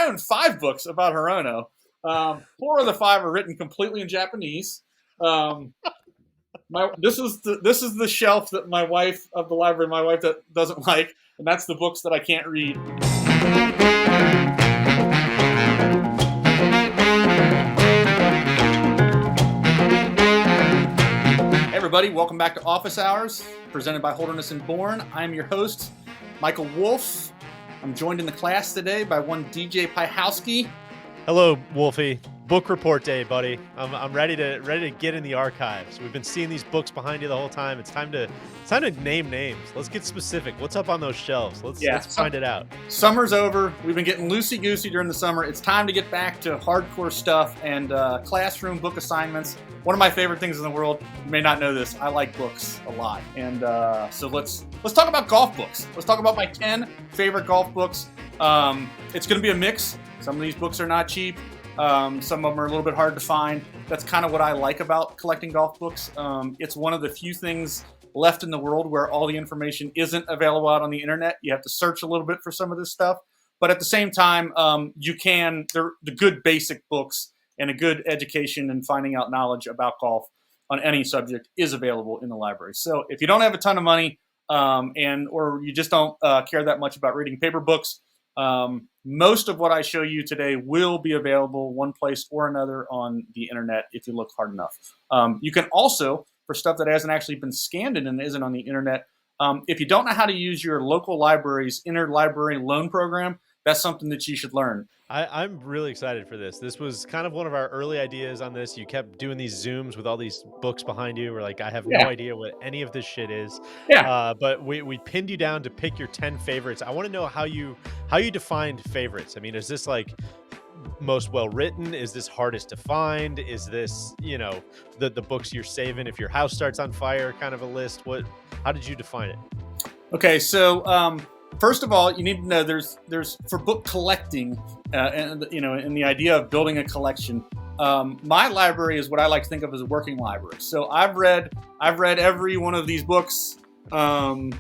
I own 5 books about Hirono. 4 of the 5 are written completely in Japanese. This is the shelf that my wife that doesn't like, and that's the books that I can't read. Hey everybody, welcome back to Office Hours, presented by Holderness and Bourne. I'm your host, Michael Wolf. I'm joined in the class today by one DJ Pyhowski. Hello, Wolfie. Book report day, buddy. I'm ready to get in the archives. We've been seeing these books behind you the whole time. It's time to name names. Let's get specific. What's up on those shelves? Let's find it out. Summer's over. We've been getting loosey-goosey during the summer. It's time to get back to hardcore stuff and classroom book assignments. One of my favorite things in the world. You may not know this. I like books a lot, and so let's talk about golf books. Let's talk about my 10 favorite golf books. It's going to be a mix. Some of these books are not cheap. Some of them are a little bit hard to find. That's kind of what I like about collecting golf books. It's one of the few things left in the world where all the information isn't available out on the internet. You have to search a little bit for some of this stuff. But at the same time, they're the good basic books and a good education and finding out knowledge about golf on any subject is available in the library. So if you don't have a ton of money or you just don't care that much about reading paper books, most of what I show you today will be available one place or another on the internet if you look hard enough. You can also, for stuff that hasn't actually been scanned in and isn't on the internet, if you don't know how to use your local library's interlibrary loan program, that's something that you should learn. I'm really excited for this. This was kind of one of our early ideas on this. You kept doing these Zooms with all these books behind you. We're like, I have no idea what any of this shit is. Yeah. But we pinned you down to pick your 10 favorites. I want to know how you defined favorites. I mean, is this like most well written? Is this hardest to find? Is this, the books you're saving if your house starts on fire kind of a list? How did you define it? Okay, so first of all, you need to know there's for book collecting, and the idea of building a collection. My library is what I like to think of as a working library. So I've read every one of these books. I've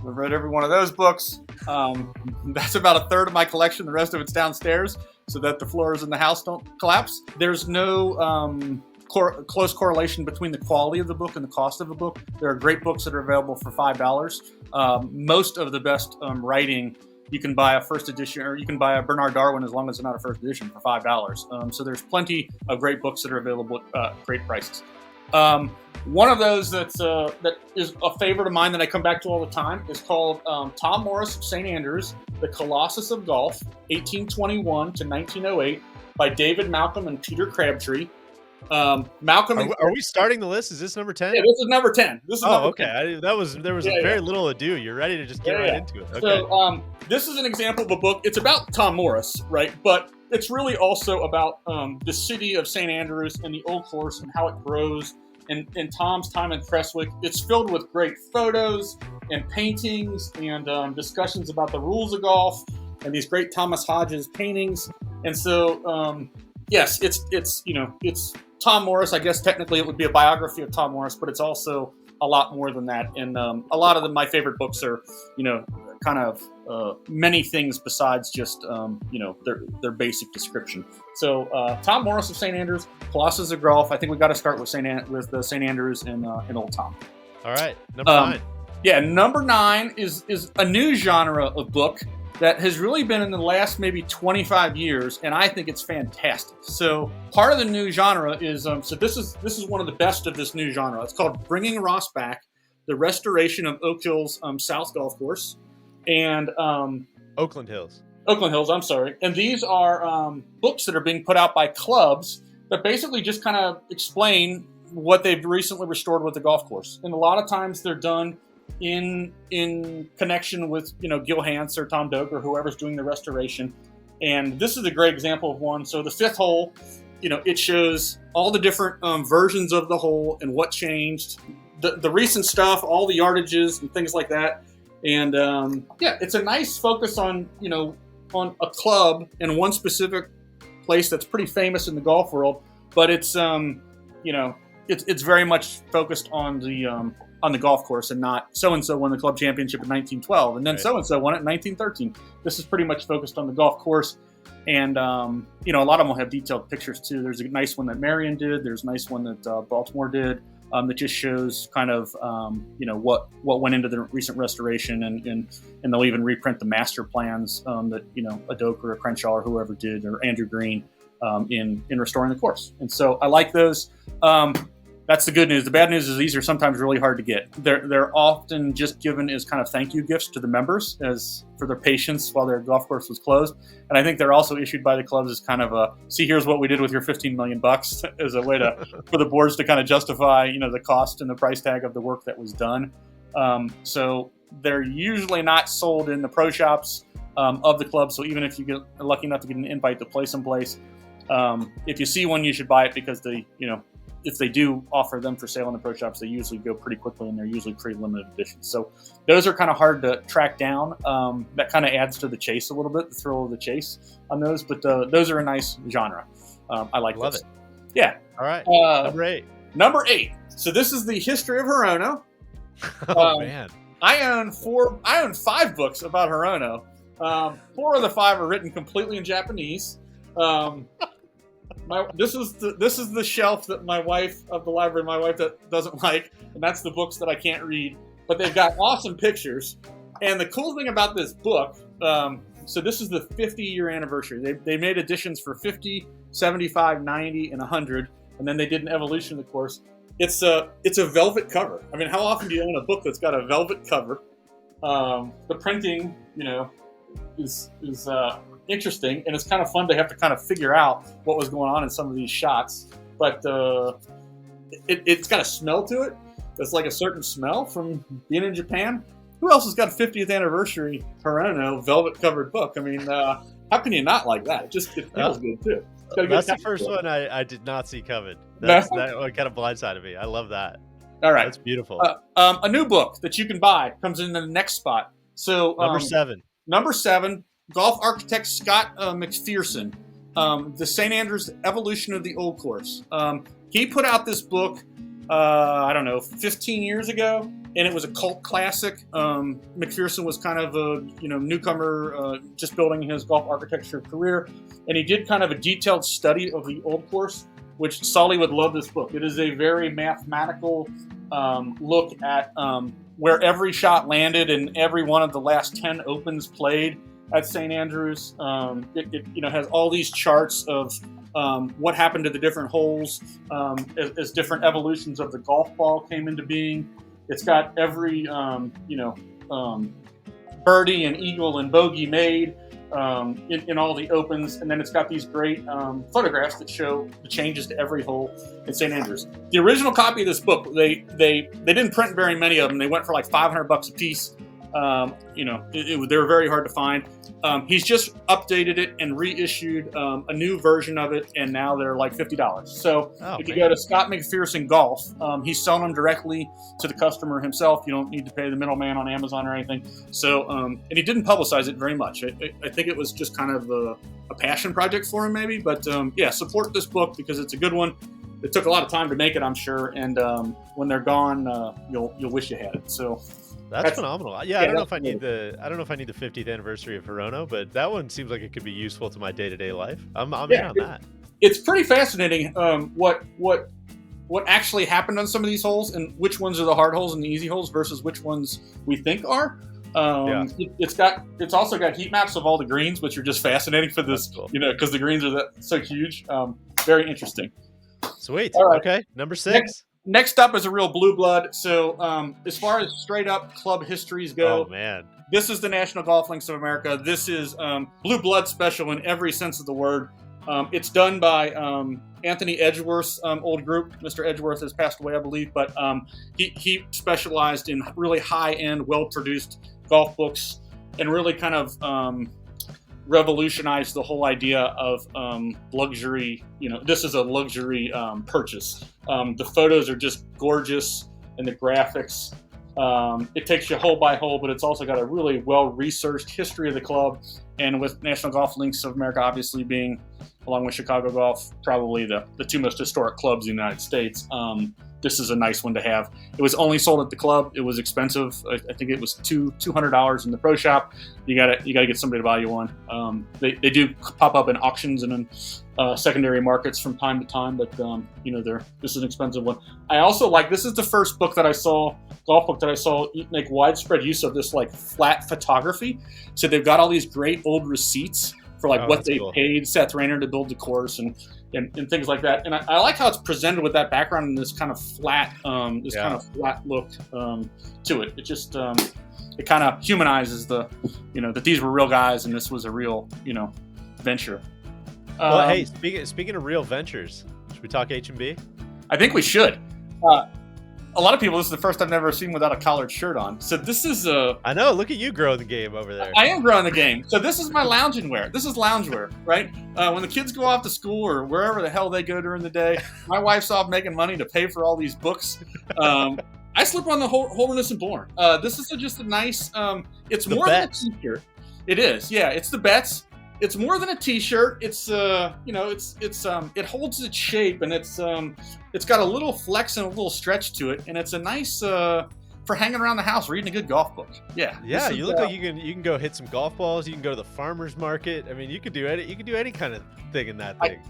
read every one of those books. That's about a third of my collection. The rest of it's downstairs, so that the floors in the house don't collapse. There's no close correlation between the quality of the book and the cost of a book. There are great books that are available for $5. Most of the best writing, you can buy a first edition, or you can buy a Bernard Darwin as long as it's not a first edition for $5. So there's plenty of great books that are available at great prices. One of those that is a favorite of mine that I come back to all the time is called Tom Morris of St. Andrews, The Colossus of Golf, 1821 to 1908, by David Malcolm and Peter Crabtree. Malcolm, are we starting the list? Is this number 10? Yeah, this is number 10. This is number 10. There was very little ado. You're ready to just get right into it. Okay. So this is an example of a book. It's about Tom Morris, right? But it's really also about the city of St. Andrews and the old course and how it grows. And Tom's time in Prestwick. It's filled with great photos and paintings and discussions about the rules of golf and these great Thomas Hodges paintings. And so, yes, it's Tom Morris. I guess technically it would be a biography of Tom Morris, but it's also a lot more than that. And a lot of my favorite books are, kind of many things besides just, their basic description. So Tom Morris of St. Andrews, Colossus of Golf. I think we got to start with St. Andrews and Old Tom. All right, number 9. Yeah, number 9 is a new genre of book that has really been in the last maybe 25 years, and I think it's fantastic. So part of the new genre is, this is one of the best of this new genre. It's called Bringing Ross Back, The Restoration of Oak Hills South Golf Course, and Oakland Hills, I'm sorry. And these are books that are being put out by clubs that basically just kind of explain what they've recently restored with the golf course. And a lot of times they're done in connection with Gil Hance or Tom Doak or whoever's doing the restoration. And this is a great example of one. So the 5th hole, it shows all the different versions of the hole and what changed, the recent stuff, all the yardages and things like that. And it's a nice focus on a club in one specific place that's pretty famous in the golf world, but it's it's very much focused on the golf course and not so-and-so won the club championship in 1912 and then so-and-so won it in 1913. This is pretty much focused on the golf course. And, you know, a lot of them will have detailed pictures too. There's a nice one that Marion did. There's a nice one that Baltimore did that just shows kind of, you know, what went into the recent restoration. And they'll even reprint the master plans that, you know, a Doak or a Crenshaw or whoever did, or Andrew Green in restoring the course. And so I like those. That's the good news. The bad news is these are sometimes really hard to get. They're often just given as kind of thank you gifts to the members as for their patience while their golf course was closed. And I think they're also issued by the clubs as kind of a, see, here's what we did with your $15 million as a way to for the boards to kind of justify, you know, the cost and the price tag of the work that was done. So they're usually not sold in the pro shops of the club. So even if you get lucky enough to get an invite to play someplace, if you see one, you should buy it, because they, you know, if they do offer them for sale in the pro shops, they usually go pretty quickly, and they're usually pretty limited editions. So those are kind of hard to track down. That kind of adds to the chase a little bit, the thrill of the chase on those. But those are a nice genre. I like Love those. it. Yeah. All right. Number 8. So this is the History of Herona. Man. I own 5 books about Herona. 4 of the 5 are written completely in Japanese. This is the shelf that my wife that doesn't like, and that's the books that I can't read. But they've got awesome pictures. And the cool thing about this book, so this is the 50-year anniversary. They made editions for 50, 75, 90, and 100, and then they did an evolution of the course. It's a velvet cover. I mean, how often do you own a book that's got a velvet cover? The printing, you know, is interesting, and it's kind of fun to have to kind of figure out what was going on in some of these shots. But it's got a smell to it. It's like a certain smell from being in Japan. Who else has got a 50th anniversary Herona velvet covered book? I mean, how can you not like that? It feels good too. That's the first one I did not see coming. That one kind of blindsided me. I love that. All right, that's beautiful. A new book that you can buy comes in the next spot. So Number 7. Golf architect Scott McPherson, the St. Andrews Evolution of the Old Course. He put out this book, 15 years ago, and it was a cult classic. McPherson was kind of a newcomer, just building his golf architecture career, and he did kind of a detailed study of the Old Course, which Sully would love this book. It is a very mathematical look at where every shot landed and every one of the last 10 opens played at St. Andrews. It has all these charts of what happened to the different holes as different evolutions of the golf ball came into being. It's got every birdie and eagle and bogey made in all the opens, and then it's got these great photographs that show the changes to every hole in St. Andrews. The original copy of this book, they didn't print very many of them. They went for like $500 a piece. They were very hard to find. He's just updated it and reissued a new version of it, and now they're like $50. So if you go to Scott McPherson Golf, he's selling them directly to the customer himself. You don't need to pay the middleman on Amazon or anything. So, and he didn't publicize it very much. I think it was just kind of a passion project for him, maybe. But support this book because it's a good one. It took a lot of time to make it, I'm sure, and when they're gone, you'll wish you had it. So. That's phenomenal. I don't know if I need the 50th anniversary of Herona, but that one seems like it could be useful to my day-to-day life. I'm in on that. It's pretty fascinating what actually happened on some of these holes and which ones are the hard holes and the easy holes versus which ones we think are. It's also got heat maps of all the greens, which are just fascinating for this, cool. Because the greens are so huge. Very interesting. Sweet. Right. Okay. Number 6. Next up is a real blue blood. So as far as straight up club histories go, this is the National Golf Links of America. This is blue blood special in every sense of the word. It's done by Anthony Edgeworth's old group. Mr. Edgeworth has passed away, I believe, but he specialized in really high-end, well-produced golf books and really kind of revolutionized the whole idea of luxury. This is a luxury purchase. The photos are just gorgeous, and the graphics. It takes you hole by hole, but it's also got a really well-researched history of the club. And with National Golf Links of America obviously being along with Chicago Golf, probably the two most historic clubs in the United States. This is a nice one to have. It was only sold at the club. It was expensive. I think it was $200 in the pro shop. You gotta get somebody to buy you one. They do pop up in auctions and in secondary markets from time to time, but this is an expensive one. I also like, this is the first golf book that I saw make widespread use of this like flat photography. So they've got all these great old receipts for like what they paid Seth Rayner to build the course and things like that. And I like how it's presented with that background and this kind of flat, kind of flat look to it. It just it kind of humanizes that these were real guys and this was a real venture. Well, hey, speaking of real ventures, should we talk H&B? I think we should. A lot of people, this is the first I've never seen without a collared shirt on. So this is I know, look at you growing the game over there. I am growing the game. So this is my lounging wear. This is loungewear, right? When the kids go off to school or wherever the hell they go during the day, my wife's off making money to pay for all these books. I slip on the Holderness and Bourne. This is just a nice, it's more than a t-shirt. It is, yeah. It's the Betts. It's more than a t-shirt. It's it holds its shape and it's got a little flex and a little stretch to it, and it's a nice for hanging around the house reading a good golf book. Yeah. Yeah, you look like you can go hit some golf balls. You can go to the farmer's market. I mean, you could do any kind of thing in that thing.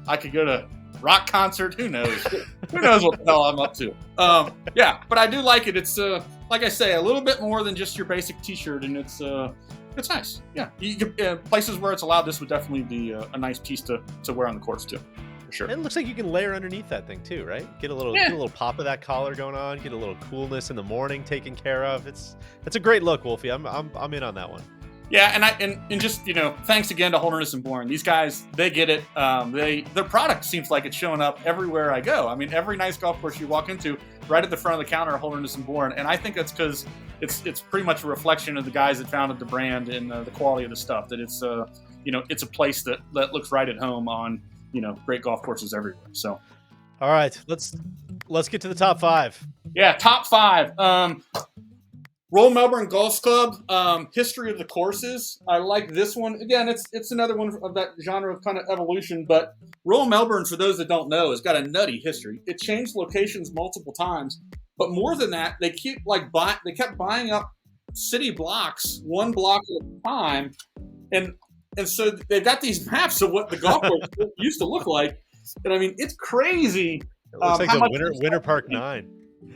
I could go to rock concert. Who knows? Who knows what the hell I'm up to? But I do like it. It's like I say, a little bit more than just your basic t-shirt, and it's nice. Yeah, places where it's allowed, this would definitely be a nice piece to wear on the course too, for sure. And it looks like you can layer underneath that thing too, right? Get a little pop of that collar going on. Get a little coolness in the morning taken care of. It's a great look, Wolfie. I'm in on that one. Yeah, and just thanks again to Holderness and Bourne. These guys, they get it. Their product seems like it's showing up everywhere I go. I mean, every nice golf course you walk into, right at the front of the counter, Holderness and Bourne, and I think that's because it's pretty much a reflection of the guys that founded the brand and the quality of the stuff. That it's it's a place that looks right at home on great golf courses everywhere. So, all right, let's get to the top 5. Yeah, top 5. Royal Melbourne Golf Club, History of the Courses. I like this one. Again, it's another one of that genre of kind of evolution, but Royal Melbourne, for those that don't know, has got a nutty history. It changed locations multiple times, but more than that, they kept buying up city blocks, one block at a time, and so they've got these maps of what the golf course used to look like, and I mean, it's crazy. It looks like the Winter Park 9.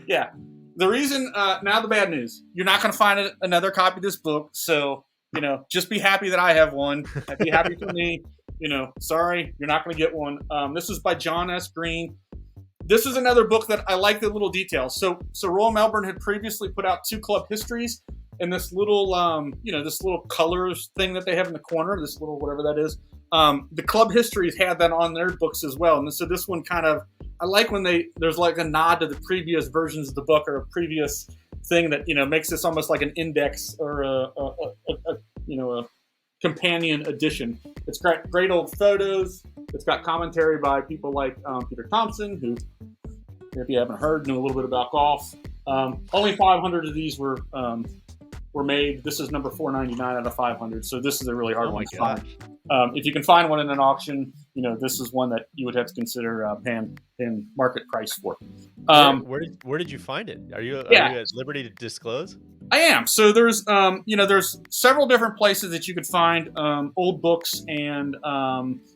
Yeah. The reason, now the bad news, you're not going to find another copy of this book, so, just be happy that I have one. Be happy for me. Sorry, you're not going to get one. This is by John S. Green. This is another book that I like the little details. So Royal Melbourne had previously put out 2 club histories, and this little, this little colors thing that they have in the corner, this little whatever that is. The club histories had that on their books as well, and so this one kind of, I like when there's like a nod to the previous versions of the book or a previous thing that makes this almost like an index or a companion edition. It's got great old photos. It's got commentary by people like Peter Thompson, who, if you haven't heard, knew a little bit about golf. Only 500 of these were made. This is number 499 out of 500, so this is a really hard one to find. If you can find one in an auction, this is one that you would have to consider paying market price for. Where did you find it? Are you at liberty to disclose? I am. So there's several different places that you could find old books and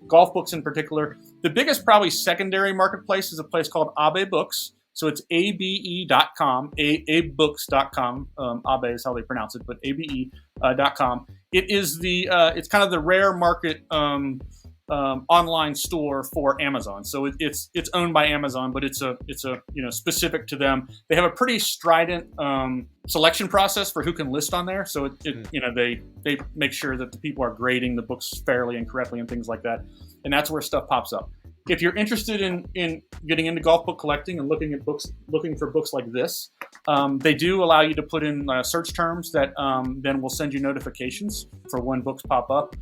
golf books in particular. The biggest probably secondary marketplace is a place called Abe Books. So it's abe.com, abebooks.com. Abe is how they pronounce it, but abe.com. It is it's kind of the rare market online store for Amazon. So it's owned by Amazon, but it's a specific to them. They have a pretty strident selection process for who can list on there. So they make sure that the people are grading the books fairly and correctly and things like that. And that's where stuff pops up. If you're interested in getting into golf book collecting and looking for books like this, they do allow you to put in search terms that then will send you notifications for when books pop up.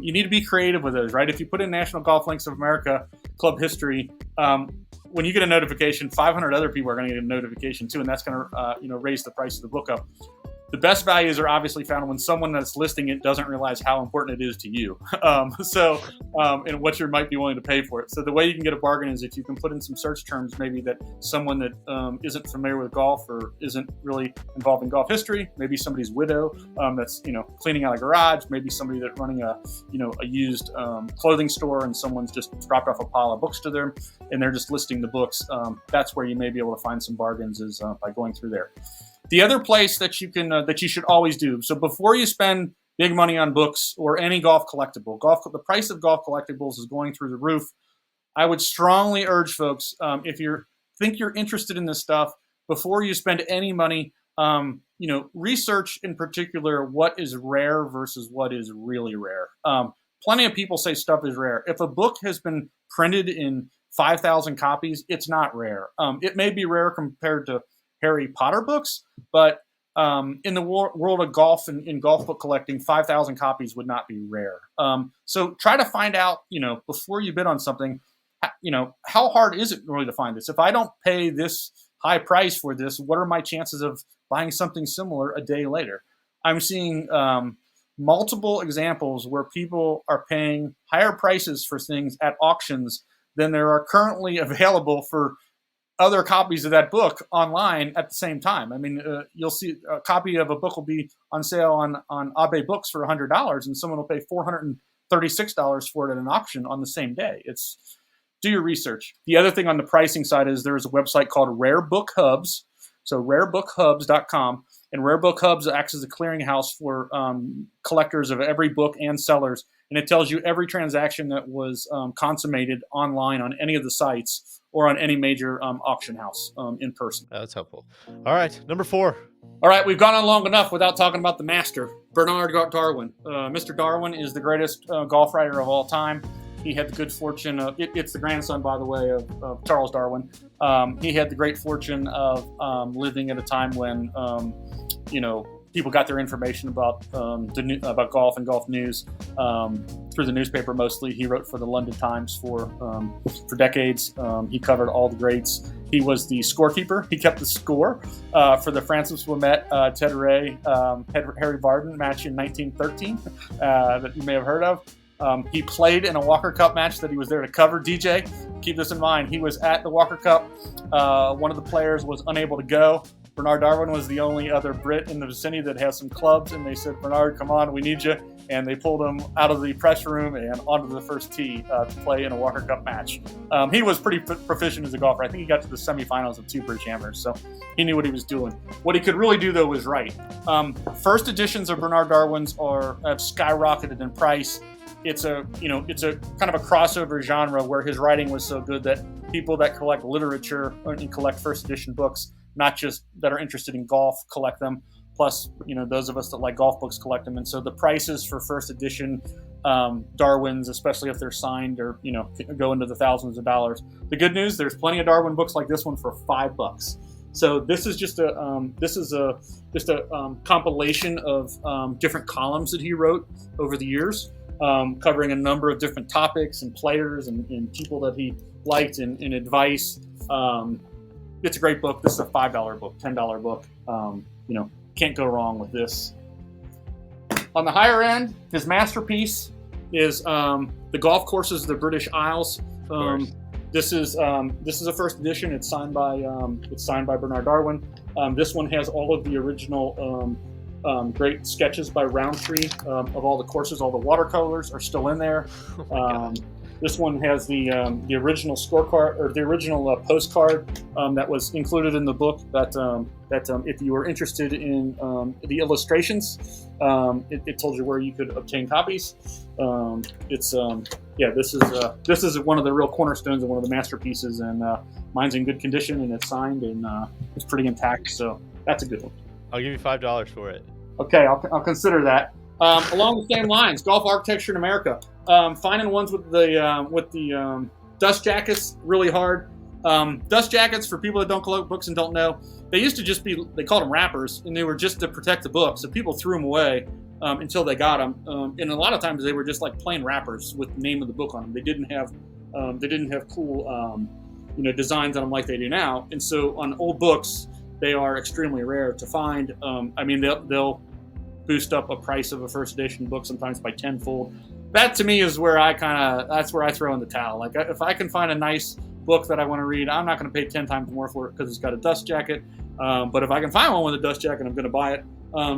You need to be creative with those, right? If you put in National Golf Links of America Club History, when you get a notification, 500 other people are going to get a notification too, and that's going to raise the price of the book up. The best values are obviously found when someone that's listing it doesn't realize how important it is to you. And what you might be willing to pay for it. So the way you can get a bargain is if you can put in some search terms, maybe that someone that isn't familiar with golf or isn't really involved in golf history, maybe somebody's widow that's cleaning out a garage, maybe somebody that's running a used clothing store and someone's just dropped off a pile of books to them and they're just listing the books. That's where you may be able to find some bargains is by going through there. The other place that you can that you should always do, so before you spend big money on books or any golf collectible, the price of golf collectibles is going through the roof. I would strongly urge folks, if you think you're interested in this stuff, before you spend any money, research in particular what is rare versus what is really rare. Plenty of people say stuff is rare. If a book has been printed in 5,000 copies, it's not rare. It may be rare compared to Harry Potter books, but in the world of golf and in golf book collecting, 5,000 copies would not be rare. So try to find out, before you bid on something, how hard is it really to find this? If I don't pay this high price for this, what are my chances of buying something similar a day later? I'm seeing multiple examples where people are paying higher prices for things at auctions than there are currently available for other copies of that book online at the same time. I mean, you'll see a copy of a book will be on sale on eBay Books for $100, and someone will pay $436 for it at an auction on the same day. Do your research. The other thing on the pricing side is there's a website called Rare Book Hubs, so rarebookhubs.com, and Rare Book Hubs acts as a clearinghouse for collectors of every book and sellers, and it tells you every transaction that was consummated online on any of the sites or on any major auction house in person. That's helpful. All right, number 4. All right, we've gone on long enough without talking about the master, Bernard Darwin. Mr. Darwin is the greatest golf writer of all time. He had the good fortune of, it's the grandson, by the way, of Charles Darwin. He had the great fortune of living at a time when, people got their information about about golf and golf news through the newspaper mostly. He wrote for the London Times for decades. He covered all the greats. He was the scorekeeper. He kept the score for the Francis Ouimet, Ted Ray, Harry Vardon match in 1913 that you may have heard of. He played in a Walker Cup match that he was there to cover. DJ, keep this in mind. He was at the Walker Cup. One of the players was unable to go. Bernard Darwin was the only other Brit in the vicinity that has some clubs, and they said, Bernard, come on, we need you. And they pulled him out of the press room and onto the first tee to play in a Walker Cup match. He was pretty proficient as a golfer. I think he got to the semifinals of 2 British Amateurs, so he knew what he was doing. What he could really do, though, was write. First editions of Bernard Darwin's have skyrocketed in price. It's a kind of a crossover genre where his writing was so good that people that collect literature and collect first edition books, not just that are interested in golf, collect them. Plus, those of us that like golf books collect them. And so the prices for first edition Darwins, especially if they're signed, or go into the thousands of dollars. The good news, there's plenty of Darwin books like this one for $5. So this is just a compilation of different columns that he wrote over the years, covering a number of different topics and players and people that he liked and advice. It's a great book. This is a $5 book, $10 book. Can't go wrong with this. On the higher end, his masterpiece is the golf courses of the British Isles. This is a first edition. It's signed by Bernard Darwin. This one has all of the original great sketches by Roundtree of all the courses. All the watercolors are still in there. This one has the original scorecard, or the original postcard that was included in the book. That if you were interested in the illustrations, it told you where you could obtain copies. This is one of the real cornerstones and one of the masterpieces, and mine's in good condition and it's signed and it's pretty intact. So that's a good one. I'll give you $5 for it. Okay, I'll consider that. Along the same lines, golf architecture in America. Finding ones with the dust jackets really hard. Dust jackets, for people that don't collect books and don't know, they used to just be, they called them wrappers, and they were just to protect the book. So people threw them away until they got them. And a lot of times they were just like plain wrappers with the name of the book on them. They didn't have cool designs on them like they do now. And so on old books, they are extremely rare to find. I mean, they'll boost up a price of a first edition book sometimes by tenfold. That to me is where that's where I throw in the towel. Like if I can find a nice book that I want to read, I'm not going to pay 10 times more for it because it's got a dust jacket. But if I can find one with a dust jacket, I'm going to buy it.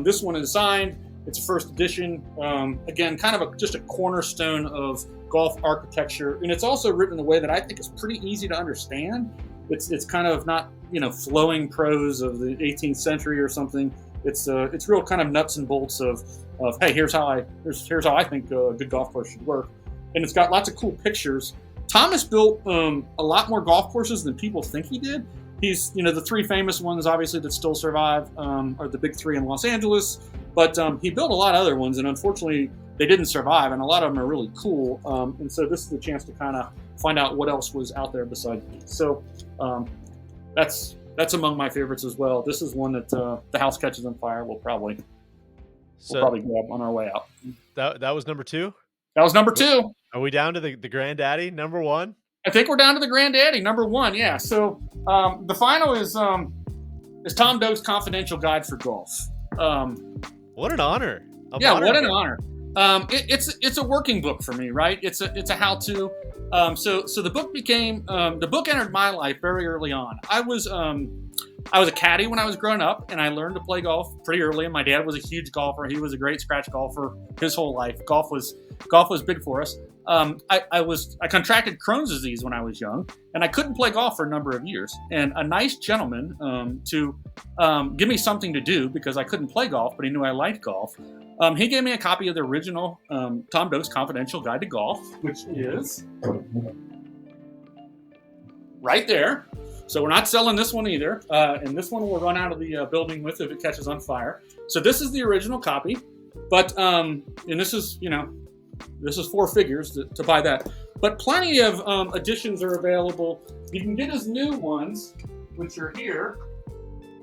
This one is signed. It's a first edition. Again, kind of just a cornerstone of golf architecture, and it's also written in a way that I think is pretty easy to understand. It's kind of not flowing prose of the 18th century or something. It's real kind of nuts and bolts of hey, here's how I think a good golf course should work, and it's got lots of cool pictures. Thomas built a lot more golf courses than people think he did. He's the three famous ones obviously that still survive are the big three in Los Angeles, but he built a lot of other ones, and unfortunately they didn't survive, and a lot of them are really cool. And so this is the chance to kind of find out what else was out there besides these. So that's among my favorites as well. This is one that The House Catches on Fire we'll probably grab on our way out. That was number 2? That was number 2. Are we down to the granddaddy, number 1? I think we're down to the granddaddy, number 1, yeah. So the final is Tom Doak's Confidential Guide for Golf. What an honor. What an honor. It's a working book for me, right? It's a how-to. So the book entered my life very early on. I was a caddy when I was growing up, and I learned to play golf pretty early. And my dad was a huge golfer. He was a great scratch golfer his whole life. Golf was big for us. I contracted Crohn's disease when I was young, and I couldn't play golf for a number of years. And a nice gentleman to give me something to do because I couldn't play golf, but he knew I liked golf. He gave me a copy of the original Tom Doak's Confidential Guide to Golf, which is right there. So we're not selling this one either, and this one will run out of the building with if it catches on fire. So this is the original copy, but and this is 4 figures to buy that. But plenty of editions are available. You can get his new ones, which are here.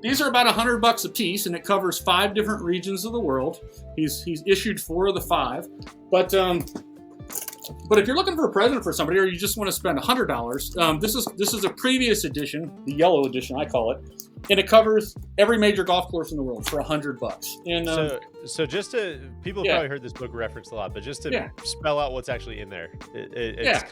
These are about $100 a piece, and it covers 5 different regions of the world. He's issued 4 of the 5, but if you're looking for a present for somebody, or you just want to spend $100, this is a previous edition, the yellow edition I call it, and it covers every major golf course in the world for $100. And so just to people have probably heard this book referenced a lot, but just to spell out what's actually in there, it's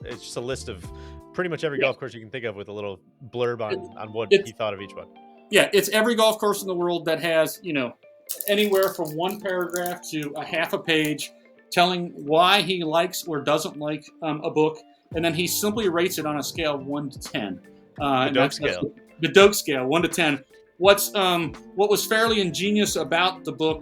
it's just a list of pretty much every golf course you can think of with a little blurb on what he thought of each one. Yeah, it's every golf course in the world that has, anywhere from 1 paragraph to a half a page telling why he likes or doesn't like a book. And then he simply rates it on a scale of 1 to 10. The Doak scale. The Doak scale, 1 to 10. What was fairly ingenious about the book,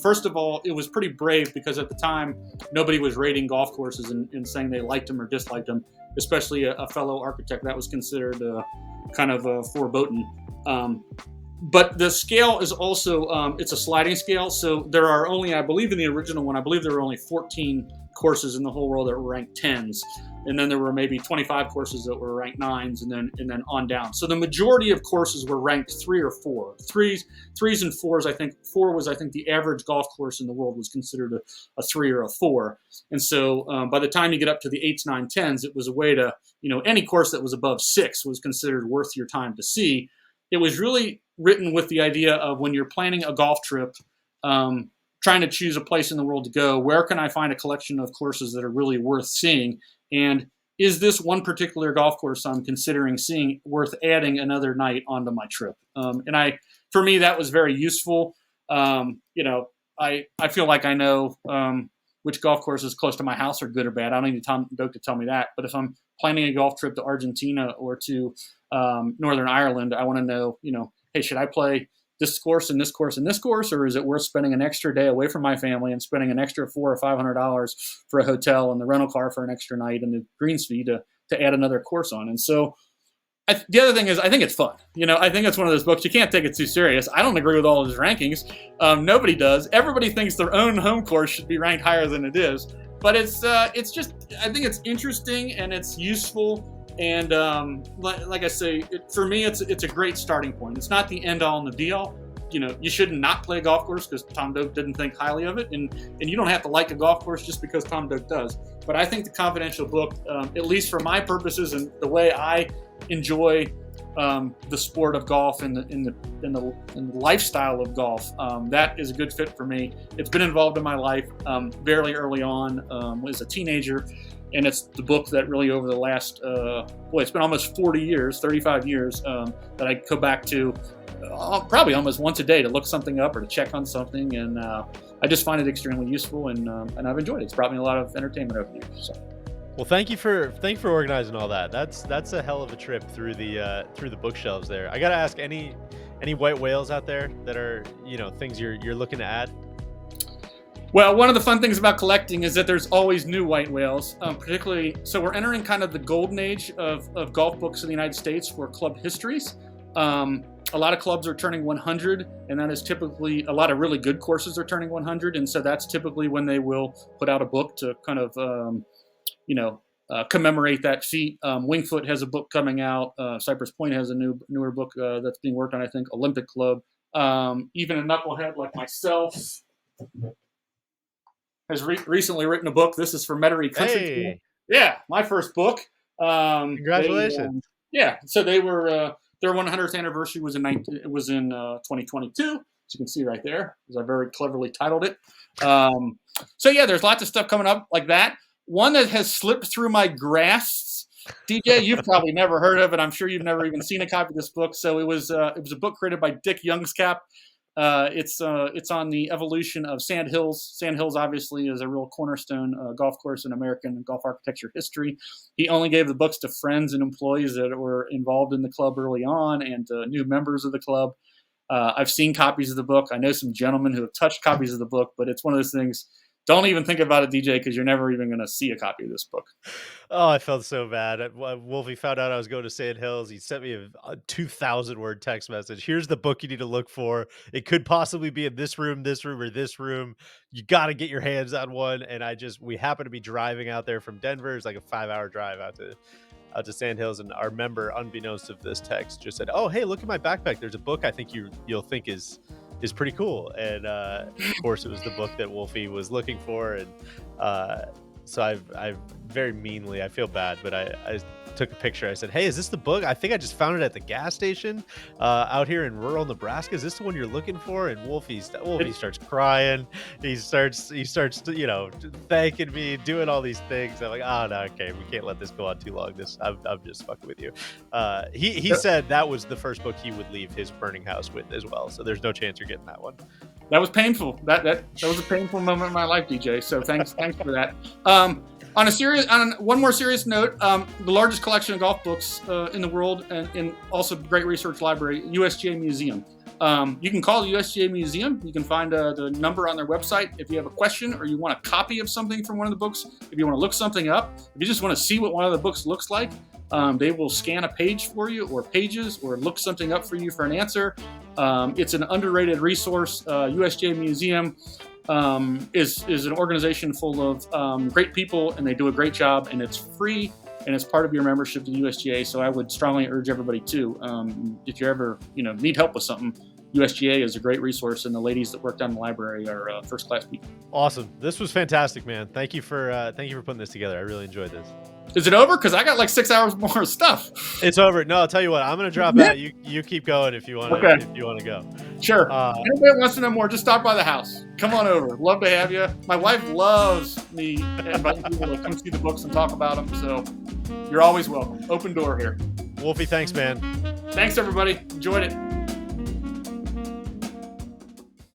first of all, it was pretty brave because at the time, nobody was rating golf courses and saying they liked them or disliked them, especially a fellow architect. That was considered kind of foreboding. But the scale is also, it's a sliding scale. So there are only, I believe in the original one, there were only 14 courses in the whole world that were ranked 10s. And then there were maybe 25 courses that were ranked 9s and then on down. So the majority of courses were ranked 3 or 4. Threes and 4s, I think. 4 was, the average golf course in the world was considered a 3 or a 4. And so by the time you get up to the 8s, 9s, 10s, it was a way to, any course that was above 6 was considered worth your time to see. It was really written with the idea of when you're planning a golf trip, trying to choose a place in the world to go, where can I find a collection of courses that are really worth seeing? And is this one particular golf course I'm considering seeing worth adding another night onto my trip? For me, that was very useful. I feel like I know which golf courses close to my house are good or bad. I don't need Tom Doak to tell me that. But if I'm planning a golf trip to Argentina or to Northern Ireland, I want to know, hey, should I play this course and this course and this course, or is it worth spending an extra day away from my family and spending an extra $400 or $500 for a hotel and the rental car for an extra night and the greens fee to add another course on? And so the other thing is, I think it's fun. I think it's one of those books you can't take it too serious. I don't agree with all of his rankings. Nobody does. Everybody thinks their own home course should be ranked higher than it is. But it's just, I think it's interesting and it's useful. And like I say, for me, it's a great starting point. It's not the end all and the be all. You should not play a golf course because Tom Doak didn't think highly of it, and you don't have to like a golf course just because Tom Doak does. But I think the Confidential book, at least for my purposes and the way I enjoy the sport of golf and the lifestyle of golf. That is a good fit for me. It's been involved in my life very early on as a teenager, and it's the book that really over the last it's been almost 40 years, 35 years that I go back to probably almost once a day to look something up or to check on something, and I just find it extremely useful, and I've enjoyed it. It's brought me a lot of entertainment over the years. So. Well, thank you for organizing all that. That's a hell of a trip through the bookshelves there. I gotta ask, any white whales out there that are things you're looking to add? Well, one of the fun things about collecting is that there's always new white whales, particularly. So we're entering kind of the golden age of golf books in the United States for club histories. A lot of clubs are turning 100, and that is typically a lot of really good courses are turning 100, and so that's typically when they will put out a book to kind of commemorate that feat. Wingfoot has a book coming out. Cypress Point has a newer book that's being worked on, I think. Olympic Club. Even a knucklehead like myself has recently written a book. This is for Metairie Country Club. Yeah, my first book. Congratulations. So they were their 100th anniversary was in 2022. As you can see right there, because I very cleverly titled it. There's lots of stuff coming up like that. One that has slipped through my grasp, DJ, you've probably never heard of it. I'm sure you've never even seen a copy of this book. So it was a book created by Dick Youngscap. It's on the evolution of Sand Hills. Sand Hills obviously is a real cornerstone golf course in American golf architecture history. He only gave the books to friends and employees that were involved in the club early on and new members of the club. I've seen copies of the book. I know some gentlemen who have touched copies of the book, but it's one of those things. Don't even think about it, DJ, because you're never even going to see a copy of this book. Oh, I felt so bad. Wolfie found out I was going to Sand Hills. He sent me a 2,000-word text message. Here's the book you need to look for. It could possibly be in this room, or this room. You got to get your hands on one. And we happened to be driving out there from Denver. It's like a 5-hour drive out to Sand Hills, and our member, unbeknownst of this text, just said, "Oh, hey, look at my backpack. There's a book I think you'll think is pretty cool." And of course it was the book that Wolfie was looking for, and so I very meanly, I feel bad, but I took a picture. I said, "Hey, is this the book? I think I just found it at the gas station out here in rural Nebraska. Is this the one you're looking for?" And Wolfie starts crying. He starts thanking me, doing all these things. I'm like, "Oh no, okay, we can't let this go on too long. I'm just fucking with you." He said that was the first book he would leave his burning house with as well. So there's no chance you're getting that one. That was painful. That was a painful moment in my life, DJ. So thanks for that. On one more serious note, the largest collection of golf books in the world, and also great research library, USGA Museum. You can call the USGA Museum. You can find the number on their website if you have a question or you want a copy of something from one of the books. If you want to look something up, if you just want to see what one of the books looks like, they will scan a page for you or pages or look something up for you for an answer. It's an underrated resource. USGA Museum is an organization full of great people, and they do a great job, and it's free, and it's part of your membership to the USGA. So I would strongly urge everybody to, if you ever need help with something, USGA is a great resource, and the ladies that work down in the library are first-class people. Awesome. This was fantastic, man. Thank you for putting this together. I really enjoyed this. Is it over? Because I got like 6 hours more stuff. It's over. No, I'll tell you what. I'm going to drop out. You keep going if you want to. Okay. If you want to go. Sure. Anybody wants to know more, just stop by the house. Come on over. Love to have you. My wife loves me inviting people to come see the books and talk about them. So you're always welcome. Open door here. Wolfie, thanks, man. Thanks, everybody. Enjoyed it.